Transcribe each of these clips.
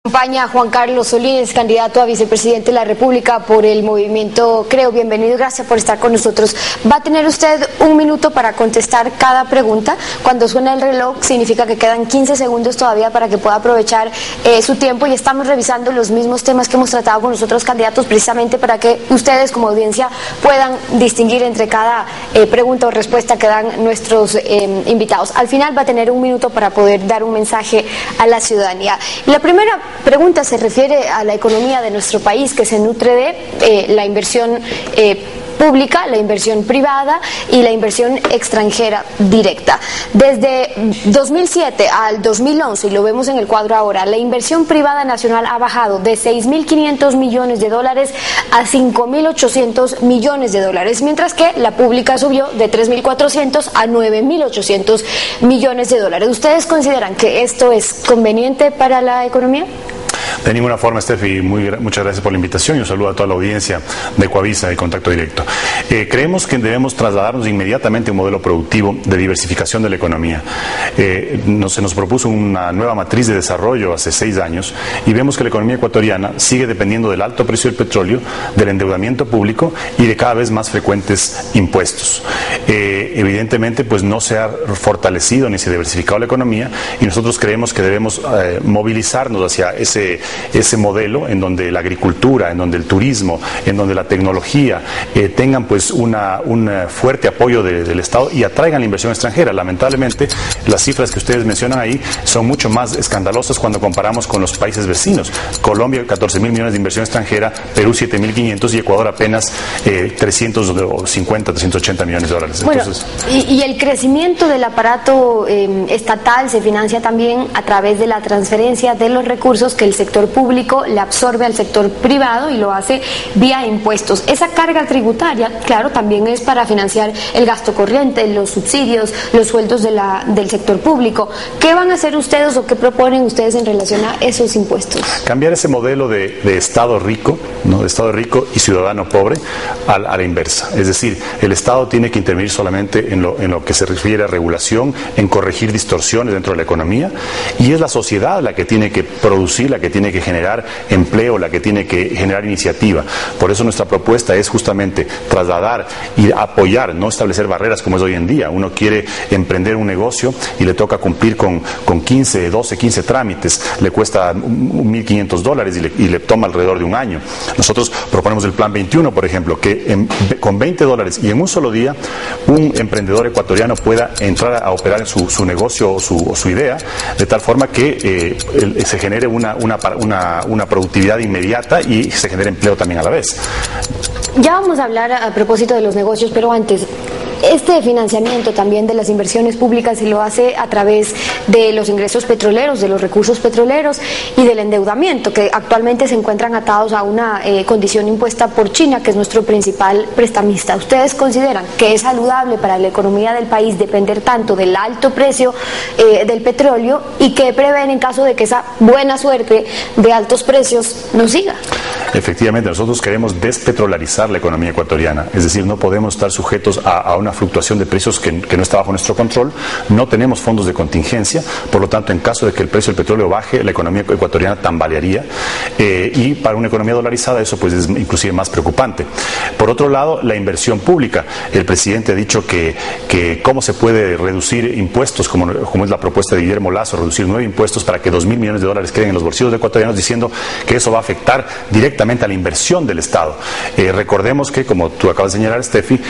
Acompaña Juan Carlos Solís, candidato a vicepresidente de la República por el movimiento Creo. Bienvenido, gracias por estar con nosotros. Va a tener usted un minuto para contestar cada pregunta. Cuando suena el reloj significa que quedan 15 segundos todavía para que pueda aprovechar su tiempo, y estamos revisando los mismos temas que hemos tratado con los otros candidatos precisamente para que ustedes como audiencia puedan distinguir entre cada pregunta o respuesta que dan nuestros invitados. Al final va a tener un minuto para poder dar un mensaje a la ciudadanía. La primera pregunta se refiere a la economía de nuestro país, que se nutre de la inversión pública, la inversión privada y la inversión extranjera directa. Desde 2007 al 2011, y lo vemos en el cuadro ahora, la inversión privada nacional ha bajado de 6.500 millones de dólares a 5.800 millones de dólares, mientras que la pública subió de 3.400 a 9.800 millones de dólares. ¿Ustedes consideran que esto es conveniente para la economía? De ninguna forma, Steffi, muchas gracias por la invitación y un saludo a toda la audiencia de Coavisa y Contacto Directo. Creemos que debemos trasladarnos inmediatamente a un modelo productivo de diversificación de la economía. Se nos propuso una nueva matriz de desarrollo hace 6 años y vemos que la economía ecuatoriana sigue dependiendo del alto precio del petróleo, del endeudamiento público y de cada vez más frecuentes impuestos. Evidentemente, pues no se ha fortalecido ni se ha diversificado la economía, y nosotros creemos que debemos movilizarnos hacia ese modelo en donde la agricultura, en donde el turismo, en donde la tecnología tengan pues un fuerte apoyo del Estado y atraigan la inversión extranjera. Lamentablemente, las cifras que ustedes mencionan ahí son mucho más escandalosas cuando comparamos con los países vecinos. Colombia, 14.000 millones de inversión extranjera, Perú 7.500 y Ecuador apenas 350, 380 millones de dólares. Bueno, entonces, y el crecimiento del aparato estatal se financia también a través de la transferencia de los recursos que el sector público le absorbe al sector privado, y lo hace vía impuestos. Esa carga tributaria, claro, también es para financiar el gasto corriente, los subsidios, los sueldos del sector público. ¿Qué van a hacer ustedes o qué proponen ustedes en relación a esos impuestos? Cambiar ese modelo de Estado rico, ¿no? De Estado rico y ciudadano pobre a la inversa. Es decir, el Estado tiene que intervenir solamente en lo que se refiere a regulación, en corregir distorsiones dentro de la economía, y es la sociedad la que tiene que producir, la que tiene que generar empleo, la que tiene que generar iniciativa. Por eso nuestra propuesta es justamente trasladar y apoyar, no establecer barreras como es hoy en día. Uno quiere emprender un negocio y le toca cumplir con 15, 12, 15 trámites, le cuesta $1.500 y le toma alrededor de un año. Nosotros proponemos el Plan 21, por ejemplo, que con $20 y en un solo día un emprendedor ecuatoriano pueda entrar a operar su negocio o su idea, de tal forma que se genere una productividad inmediata y se genere empleo también a la vez. Ya vamos a hablar a propósito de los negocios, pero antes, este financiamiento también de las inversiones públicas se lo hace a través de los ingresos petroleros, de los recursos petroleros y del endeudamiento, que actualmente se encuentran atados a una condición impuesta por China, que es nuestro principal prestamista. ¿Ustedes consideran que es saludable para la economía del país depender tanto del alto precio del petróleo, y qué prevén en caso de que esa buena suerte de altos precios no siga? Efectivamente, nosotros queremos despetrolarizar la economía ecuatoriana, es decir, no podemos estar sujetos a una fluctuación de precios que no está bajo nuestro control. No tenemos fondos de contingencia, por lo tanto, en caso de que el precio del petróleo baje, la economía ecuatoriana tambalearía, y para una economía dolarizada eso pues es inclusive más preocupante. Por otro lado, la inversión pública. El presidente ha dicho que cómo se puede reducir impuestos, como es la propuesta de Guillermo Lasso, reducir 9 impuestos para que $2.000 millones queden en los bolsillos de ecuatorianos, diciendo que eso va a afectar directamente a la inversión del Estado. Recordemos que, como tú acabas de señalar, Steffi,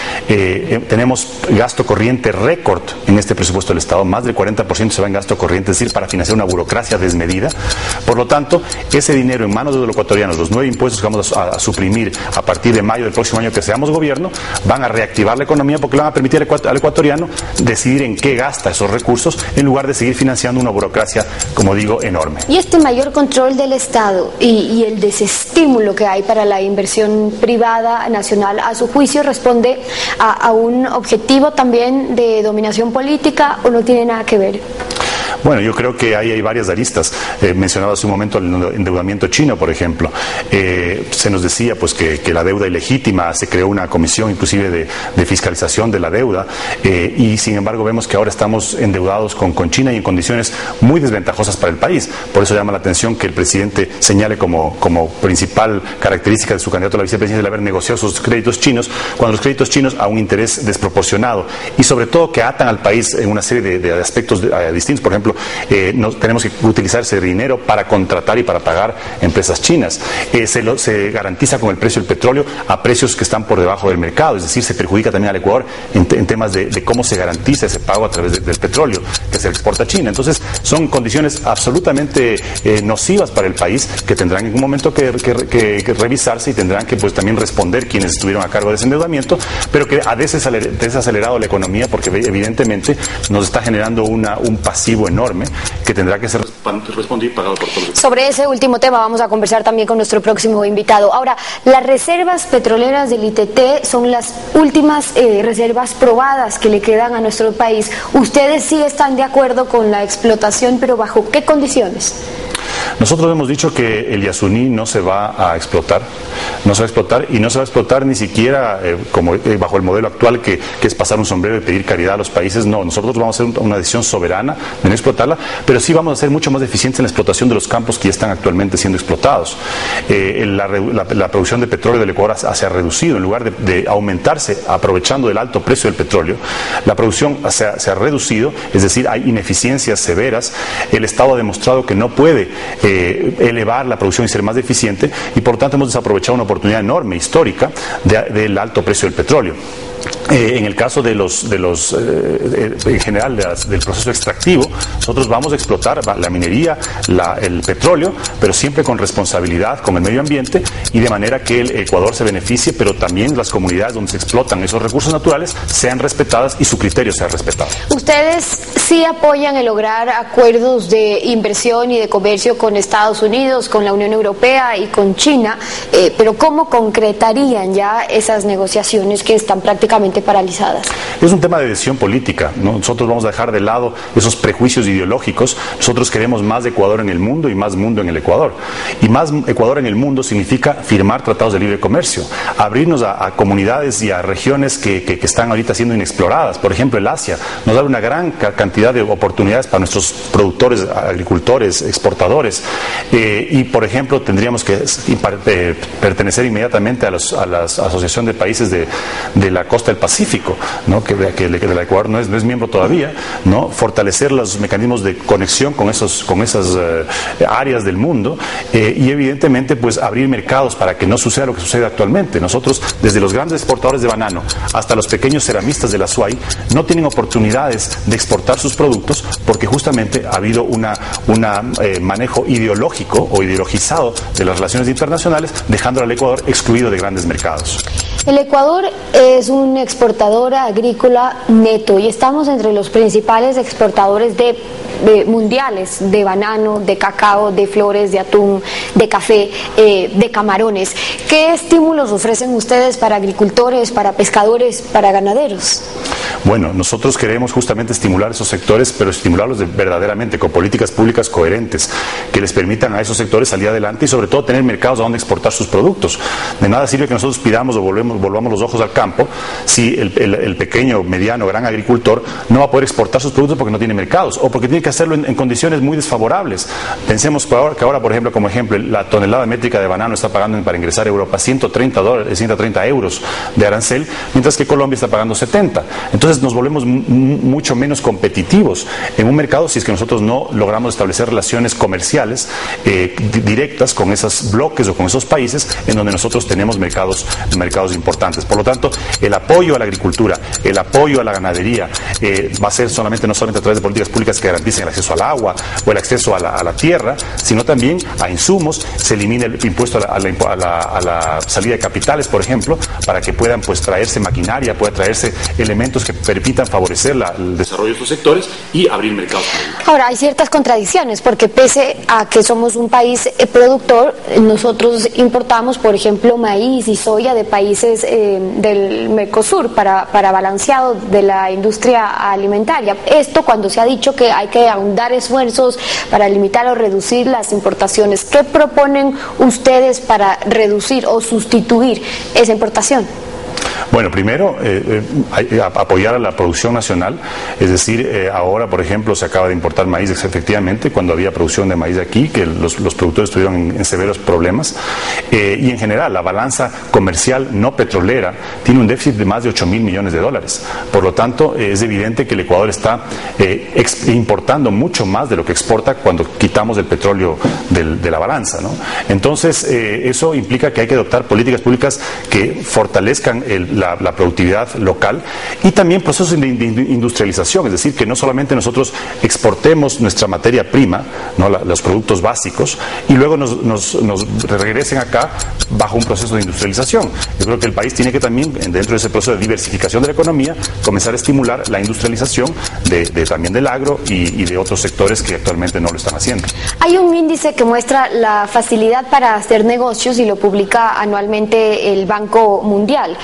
tenemos gasto corriente récord en este presupuesto del Estado. Más del 40% se va en gasto corriente, es decir, para financiar una burocracia desmedida. Por lo tanto, ese dinero en manos de los ecuatorianos, los 9 impuestos que vamos a suprimir a partir de mayo del próximo año que seamos gobierno, van a reactivar la economía, porque le van a permitir al ecuatoriano decidir en qué gasta esos recursos, en lugar de seguir financiando una burocracia, como digo, enorme. Y este mayor control del Estado y el desestímulo que hay para la inversión privada nacional, a su juicio, responde a un objetivo también de dominación política, o no tiene nada que ver? Bueno, yo creo que ahí hay varias aristas. Mencionaba hace un momento el endeudamiento chino, por ejemplo. Se nos decía pues que la deuda ilegítima, se creó una comisión inclusive de fiscalización de la deuda, y sin embargo vemos que ahora estamos endeudados con China y en condiciones muy desventajosas para el país. Por eso llama la atención que el presidente señale como principal característica de su candidato a la vicepresidencia el haber negociado sus créditos chinos, cuando los créditos chinos a un interés desproporcionado, y sobre todo que atan al país en una serie de aspectos distintos. Por ejemplo, tenemos que utilizar ese dinero para contratar y para pagar empresas chinas. Se garantiza con el precio del petróleo a precios que están por debajo del mercado, es decir, se perjudica también al Ecuador en temas de cómo se garantiza ese pago a través del petróleo que se exporta a China. Entonces, son condiciones absolutamente nocivas para el país, que tendrán en un momento que revisarse, y tendrán que pues también responder quienes estuvieron a cargo de ese endeudamiento, pero que ha desacelerado la economía, porque evidentemente nos está generando un pasivo enorme que tendrá que ser respondido y pagado por todos. Sobre ese último tema vamos a conversar también con nuestro próximo invitado. Ahora, las reservas petroleras del ITT son las últimas reservas probadas que le quedan a nuestro país. ¿Ustedes sí están de acuerdo con la explotación, pero bajo qué condiciones? Nosotros hemos dicho que el Yasuní no se va a explotar, y no se va a explotar ni siquiera bajo el modelo actual que es pasar un sombrero y pedir caridad a los países. No, nosotros vamos a hacer una decisión soberana de no explotarla, pero sí vamos a ser mucho más eficientes en la explotación de los campos que ya están actualmente siendo explotados. La producción de petróleo del Ecuador se ha reducido, en lugar de aumentarse aprovechando el alto precio del petróleo, la producción se ha reducido, es decir, hay ineficiencias severas. El Estado ha demostrado que no puede elevar la producción y ser más eficiente, y por lo tanto hemos desaprovechado una oportunidad enorme, histórica, del alto precio del petróleo. En el caso en general del proceso extractivo, nosotros vamos a explotar la minería, el petróleo, pero siempre con responsabilidad con el medio ambiente, y de manera que el Ecuador se beneficie, pero también las comunidades donde se explotan esos recursos naturales sean respetadas y su criterio sea respetado. ¿Ustedes sí apoyan el lograr acuerdos de inversión y de comercio con Estados Unidos, con la Unión Europea y con China, pero cómo concretarían ya esas negociaciones que están prácticamente paralizadas? Es un tema de decisión política, ¿no? Nosotros vamos a dejar de lado esos prejuicios ideológicos. Nosotros queremos más Ecuador en el mundo y más mundo en el Ecuador. Y más Ecuador en el mundo significa firmar tratados de libre comercio, abrirnos a comunidades y a regiones que están ahorita siendo inexploradas. Por ejemplo, el Asia nos da una gran cantidad de oportunidades para nuestros productores, agricultores, exportadores. Y, por ejemplo, tendríamos que pertenecer inmediatamente a la Asociación de Países de la Costa del Pacífico, ¿no? que el Ecuador no es miembro todavía, ¿no? Fortalecer los mecanismos de conexión con esas áreas del mundo, y evidentemente pues abrir mercados para que no suceda lo que sucede actualmente. Nosotros, desde los grandes exportadores de banano hasta los pequeños ceramistas de la SUAY, no tienen oportunidades de exportar sus productos porque justamente ha habido un manejo ideológico o ideologizado de las relaciones internacionales, dejando al Ecuador excluido de grandes mercados. El Ecuador es un exportador agrícola neto y estamos entre los principales exportadores mundiales de banano, de cacao, de flores, de atún, de café, de camarones. ¿Qué estímulos ofrecen ustedes para agricultores, para pescadores, para ganaderos? Bueno, nosotros queremos justamente estimular esos sectores, pero estimularlos verdaderamente con políticas públicas coherentes que les permitan a esos sectores salir adelante y sobre todo tener mercados a donde exportar sus productos. De nada sirve que nosotros pidamos o volvamos los ojos al campo si el pequeño, mediano, gran agricultor no va a poder exportar sus productos porque no tiene mercados o porque tiene que hacerlo en condiciones muy desfavorables. Pensemos que ahora, por ejemplo, como ejemplo, la tonelada métrica de banano está pagando para ingresar a Europa $130 de arancel, mientras que Colombia está pagando 70. Entonces nos volvemos mucho menos competitivos en un mercado si es que nosotros no logramos establecer relaciones comerciales directas con esos bloques o con esos países en donde nosotros tenemos mercados importantes. Por lo tanto, el apoyo a la agricultura, el apoyo a la ganadería va a ser no solamente a través de políticas públicas que garanticen el acceso al agua o el acceso a la tierra, sino también a insumos. Se elimina el impuesto a la salida de capitales, por ejemplo, para que puedan pues traerse maquinaria, puedan traerse elementos que permitan favorecer el desarrollo de estos sectores y abrir mercados. Ahora, hay ciertas contradicciones, porque pese a que somos un país productor, nosotros importamos, por ejemplo, maíz y soya de países del Mercosur para balanceado de la industria alimentaria. Esto cuando se ha dicho que hay que ahondar esfuerzos para limitar o reducir las importaciones. ¿Qué proponen ustedes para reducir o sustituir esa importación? Bueno, primero, apoyar a la producción nacional, es decir, ahora, por ejemplo, se acaba de importar maíz, efectivamente, cuando había producción de maíz aquí, que los productores estuvieron en severos problemas, y en general, la balanza comercial no petrolera tiene un déficit de más de 8.000 millones de dólares. Por lo tanto, es evidente que el Ecuador está importando mucho más de lo que exporta cuando quitamos el petróleo de la balanza, ¿no? Entonces, eso implica que hay que adoptar políticas públicas que fortalezcan la productividad local y también procesos de industrialización, es decir, que no solamente nosotros exportemos nuestra materia prima, ¿no? Los productos básicos, y luego nos regresen acá bajo un proceso de industrialización. Yo creo que el país tiene que también, dentro de ese proceso de diversificación de la economía, comenzar a estimular la industrialización también del agro y de otros sectores que actualmente no lo están haciendo. Hay un índice que muestra la facilidad para hacer negocios y lo publica anualmente el Banco Mundial.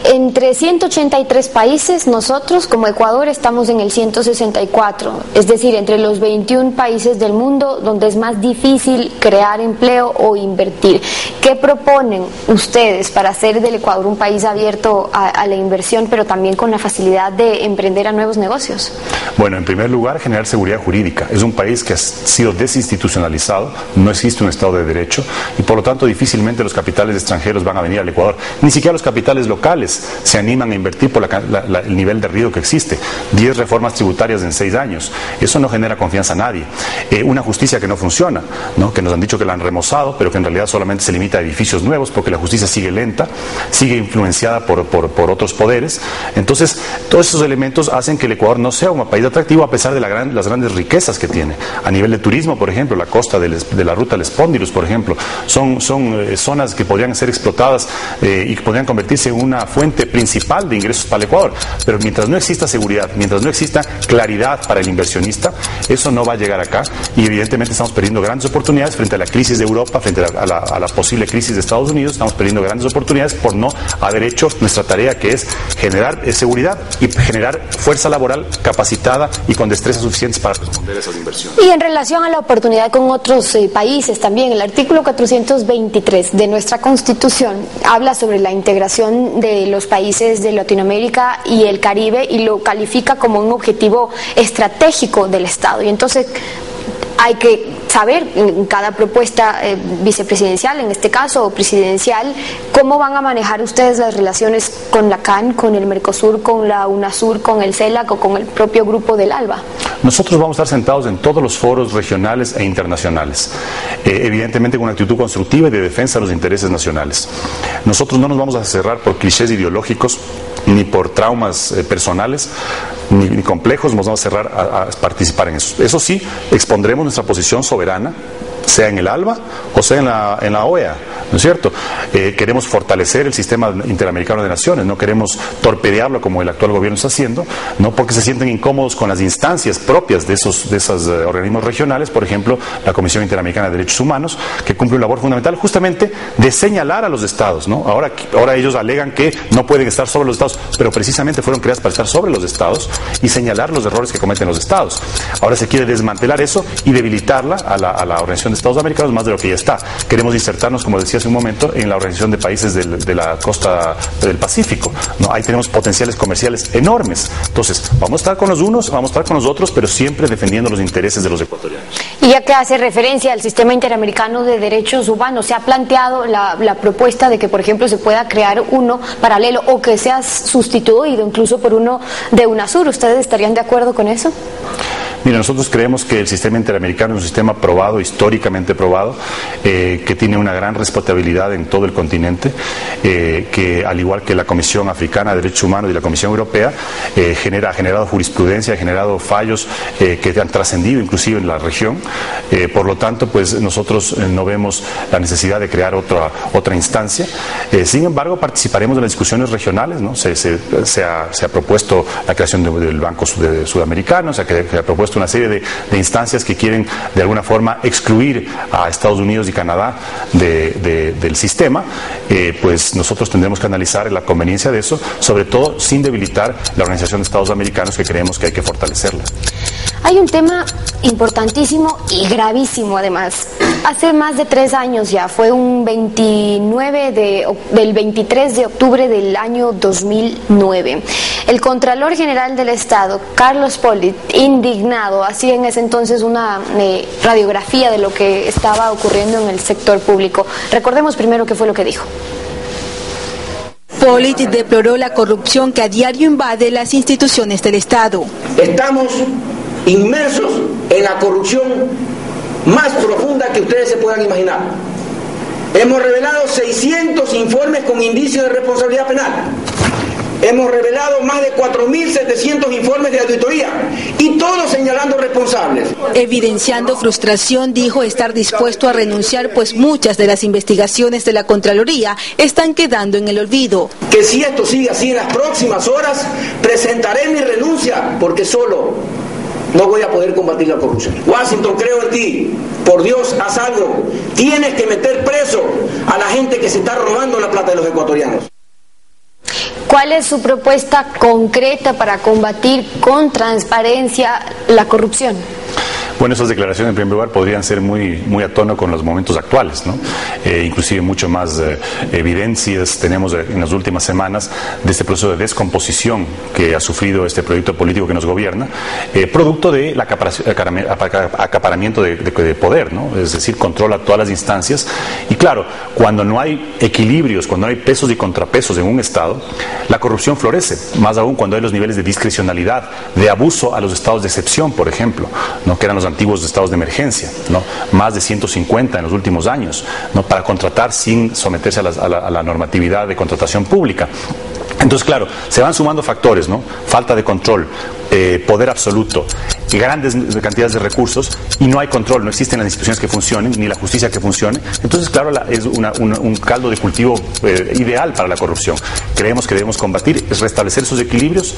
Entre 183 países, nosotros como Ecuador estamos en el 164, es decir, entre los 21 países del mundo donde es más difícil crear empleo o invertir. ¿Qué proponen ustedes para hacer del Ecuador un país abierto a la inversión, pero también con la facilidad de emprender a nuevos negocios? Bueno, en primer lugar, generar seguridad jurídica. Es un país que ha sido desinstitucionalizado, no existe un Estado de Derecho y por lo tanto difícilmente los capitales extranjeros van a venir al Ecuador. Ni siquiera los capitales locales se animan a invertir por el nivel de ruido que existe. 10 reformas tributarias en 6 años. Eso no genera confianza a nadie. Una justicia que no funciona, ¿no? Que nos han dicho que la han remozado, pero que en realidad solamente se limita a edificios nuevos porque la justicia sigue lenta, sigue influenciada por otros poderes. Entonces, todos esos elementos hacen que el Ecuador no sea un país atractivo a pesar de las grandes riquezas que tiene. A nivel de turismo, por ejemplo, la costa de la ruta del Espóndilos, por ejemplo, son zonas que podrían ser explotadas y que podrían convertirse en una fuente principal de ingresos para el Ecuador. Pero mientras no exista seguridad, mientras no exista claridad para el inversionista, eso no va a llegar acá y evidentemente estamos perdiendo grandes oportunidades frente a la crisis de Europa, frente a la posible crisis de Estados Unidos. Estamos perdiendo grandes oportunidades por no haber hecho nuestra tarea, que es generar seguridad y generar fuerza laboral capacitada y con destrezas suficientes para responder a esas inversiones. Y en relación a la oportunidad con otros países también, el artículo 423 de nuestra Constitución habla sobre la integración de los países de Latinoamérica y el Caribe y lo califica como un objetivo estratégico del Estado. Y entonces hay que saber en cada propuesta vicepresidencial, en este caso, o presidencial, cómo van a manejar ustedes las relaciones con la CAN, con el Mercosur, con la UNASUR, con el CELAC o con el propio grupo del ALBA. Nosotros vamos a estar sentados en todos los foros regionales e internacionales, evidentemente con una actitud constructiva y de defensa de los intereses nacionales. Nosotros no nos vamos a cerrar por clichés ideológicos ni por traumas personales ni complejos, nos vamos a cerrar a participar en eso. Eso sí, expondremos nuestra posición soberana, sea en el ALBA o sea en la OEA, ¿no es cierto? Queremos fortalecer el sistema interamericano de naciones, no queremos torpedearlo como el actual gobierno está haciendo, no porque se sienten incómodos con las instancias propias de esos organismos regionales, por ejemplo, la Comisión Interamericana de Derechos Humanos, que cumple un labor fundamental justamente de señalar a los estados, ¿no? Ahora ellos alegan que no pueden estar sobre los estados, pero precisamente fueron creadas para estar sobre los estados y señalar los errores que cometen los estados. Ahora se quiere desmantelar eso y debilitarla a la Organización de Estados Americanos más de lo que ya está. Queremos insertarnos, como decía hace un momento, en la Organización de Países de la Costa del Pacífico, ¿no? Ahí tenemos potenciales comerciales enormes. Entonces, vamos a estar con los unos, vamos a estar con los otros, pero siempre defendiendo los intereses de los ecuatorianos. Y ya que hace referencia al sistema interamericano de derechos humanos, ¿se ha planteado la propuesta de que, por ejemplo, se pueda crear uno paralelo o que sea sustituido incluso por uno de UNASUR? ¿Ustedes estarían de acuerdo con eso? Mira, nosotros creemos que el sistema interamericano es un sistema probado, históricamente probado, que tiene una gran respetabilidad en todo el continente, que al igual que la Comisión Africana de Derechos Humanos y la Comisión Europea, ha generado jurisprudencia, ha generado fallos que han trascendido inclusive en la región. Por lo tanto, pues nosotros no vemos la necesidad de crear otra instancia. Sin embargo, participaremos de las discusiones regionales, ¿no? Se ha propuesto la creación del Banco Sudamericano, se ha propuesto una serie de instancias que quieren de alguna forma excluir a Estados Unidos y Canadá del sistema. Pues nosotros tendremos que analizar la conveniencia de eso, sobre todo sin debilitar la Organización de Estados Americanos, que creemos que hay que fortalecerla. Hay un tema importantísimo y gravísimo además. Hace más de 3 años ya, fue un 23 de octubre del año 2009. El Contralor General del Estado, Carlos Pollitt, indignado, hacía en ese entonces una radiografía de lo que estaba ocurriendo en el sector público. Recordemos primero qué fue lo que dijo. Pollitt deploró la corrupción que a diario invade las instituciones del Estado. Estamos inmersos en la corrupción más profunda que ustedes se puedan imaginar. Hemos revelado 600 informes con indicios de responsabilidad penal. Hemos revelado más de 4.700 informes de auditoría y todos señalando responsables. Evidenciando frustración, dijo estar dispuesto a renunciar, pues muchas de las investigaciones de la Contraloría están quedando en el olvido. Que si esto sigue así en las próximas horas, presentaré mi renuncia porque solo no voy a poder combatir la corrupción. Washington, creo en ti. Por Dios, haz algo. Tienes que meter preso a la gente que se está robando la plata de los ecuatorianos. ¿Cuál es su propuesta concreta para combatir con transparencia la corrupción? Bueno, esas declaraciones en primer lugar podrían ser muy a tono con los momentos actuales, ¿no? Inclusive mucho más evidencias tenemos en las últimas semanas de este proceso de descomposición que ha sufrido este proyecto político que nos gobierna, producto del acaparamiento de poder, ¿no? Es decir, controla todas las instancias. Y claro, cuando no hay equilibrios, cuando no hay pesos y contrapesos en un Estado, la corrupción florece, más aún cuando hay los niveles de discrecionalidad, de abuso a los estados de excepción, por ejemplo, ¿no? Que eran los antiguos estados de emergencia, ¿no? Más de 150 en los últimos años, ¿no? Para contratar sin someterse a la normatividad de contratación pública. Entonces, claro, se van sumando factores, ¿no? Falta de control, poder absoluto, grandes cantidades de recursos y no hay control, no existen las instituciones que funcionen, ni la justicia que funcione. Entonces, claro, es un caldo de cultivo ideal para la corrupción. Creemos que debemos combatir, es restablecer esos equilibrios,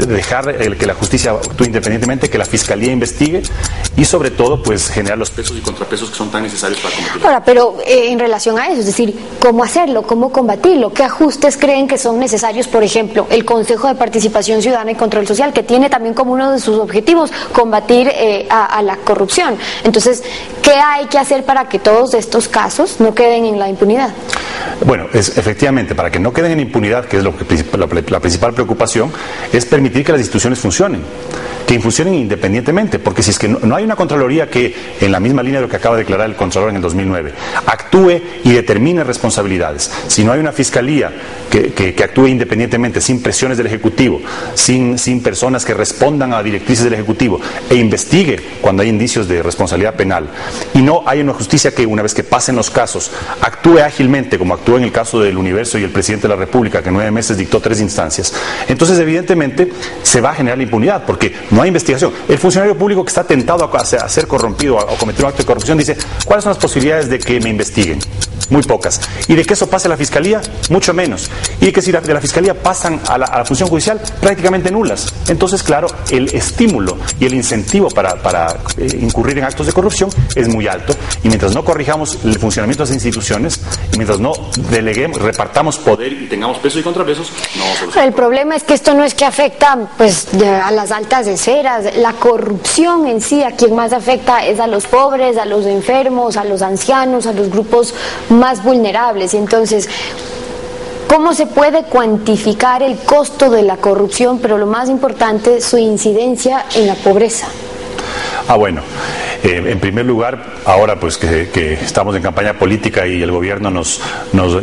dejar que la justicia actúe independientemente, que la fiscalía investigue y sobre todo, pues, generar los pesos y contrapesos que son tan necesarios para combatir. Ahora, pero en relación a eso, es decir, ¿cómo hacerlo? ¿Cómo combatirlo? ¿Qué ajustes creen que son necesarios? Por ejemplo, el Consejo de Participación Ciudadana y Control Social, que tiene también como uno de sus objetivos combatir a la corrupción. Entonces, ¿qué hay que hacer para que todos estos casos no queden en la impunidad? Bueno, efectivamente, para que no queden en impunidad, que es la principal preocupación, es permitir que las instituciones funcionen, que funcionen independientemente, porque si es que no hay una Contraloría que, en la misma línea de lo que acaba de declarar el Contralor en el 2009, actúe y determine responsabilidades, si no hay una Fiscalía que actúe independientemente, sin presiones del Ejecutivo, sin personas que respondan a directrices del Ejecutivo, e investigue cuando hay indicios de responsabilidad penal, y no hay una justicia que, una vez que pasen los casos, actúe ágilmente, como actuó en el caso del Universo y el Presidente de la República, que en 9 meses dictó 3 instancias, entonces evidentemente se va a generar la impunidad, porque no hay investigación. El funcionario público que está tentado a ser corrompido o cometer un acto de corrupción dice, ¿cuáles son las posibilidades de que me investiguen? Muy pocas. Y de que eso pase a la Fiscalía, mucho menos. Y de que si de la Fiscalía pasan a la función judicial, prácticamente nulas. Entonces, claro, el estímulo y el incentivo para incurrir en actos de corrupción es muy alto. Y mientras no corrijamos el funcionamiento de las instituciones, y mientras no deleguemos, repartamos poder y tengamos pesos y contrapesos, no vamos a solucionar. El problema es que esto no es que afecta pues a las altas esferas. La corrupción en sí, a quien más afecta es a los pobres, a los enfermos, a los ancianos, a los grupos más vulnerables. Entonces, ¿cómo se puede cuantificar el costo de la corrupción, pero lo más importante, su incidencia en la pobreza? Bueno, En primer lugar, ahora pues que estamos en campaña política y el gobierno nos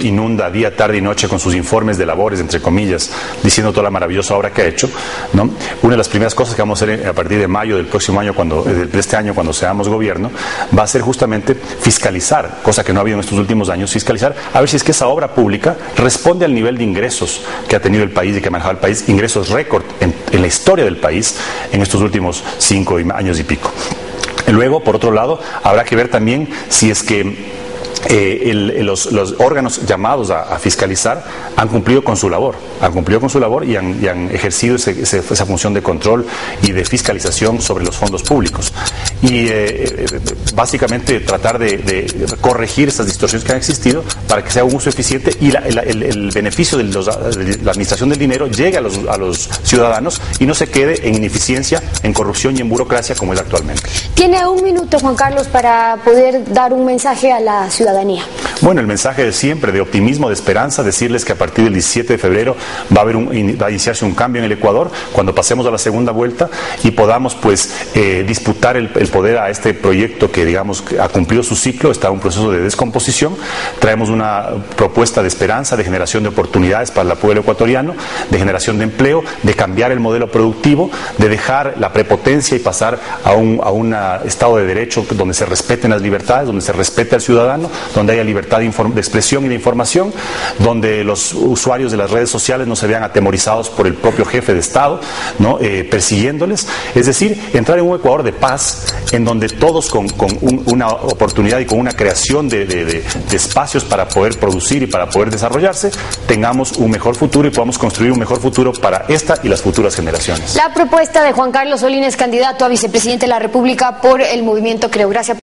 inunda día, tarde y noche con sus informes de labores, entre comillas, diciendo toda la maravillosa obra que ha hecho, ¿no? Una de las primeras cosas que vamos a hacer a partir de mayo del próximo año, de este año, cuando seamos gobierno, va a ser justamente fiscalizar, cosa que no ha habido en estos últimos años, fiscalizar a ver si es que esa obra pública responde al nivel de ingresos que ha tenido el país y que ha manejado el país, ingresos récord en la historia del país en estos últimos 5 años y pico. Luego, por otro lado, habrá que ver también si es que los órganos llamados a fiscalizar han cumplido con su labor, y han ejercido esa función de control y de fiscalización sobre los fondos públicos. Y básicamente tratar de corregir estas distorsiones que han existido para que sea un uso eficiente y el beneficio de la administración del dinero llegue a los ciudadanos y no se quede en ineficiencia, en corrupción y en burocracia como es actualmente. Tiene un minuto, Juan Carlos, para poder dar un mensaje a la ciudadanía. Bueno, el mensaje de siempre, de optimismo, de esperanza, decirles que a partir del 17 de febrero va a iniciarse un cambio en el Ecuador, cuando pasemos a la segunda vuelta y podamos pues disputar el poder a este proyecto que digamos ha cumplido su ciclo, está en un proceso de descomposición. Traemos una propuesta de esperanza, de generación de oportunidades para el pueblo ecuatoriano, de generación de empleo, de cambiar el modelo productivo, de dejar la prepotencia y pasar a un Estado de Derecho donde se respeten las libertades, donde se respete al ciudadano, donde haya libertad de expresión y de información, donde los usuarios de las redes sociales no se vean atemorizados por el propio jefe de Estado, ¿no? Persiguiéndoles. Es decir, entrar en un Ecuador de paz, en donde todos con una oportunidad y con una creación de espacios para poder producir y para poder desarrollarse, tengamos un mejor futuro y podamos construir un mejor futuro para esta y las futuras generaciones. La propuesta de Juan Carlos Solines, candidato a vicepresidente de la República por el movimiento Creo. Gracias.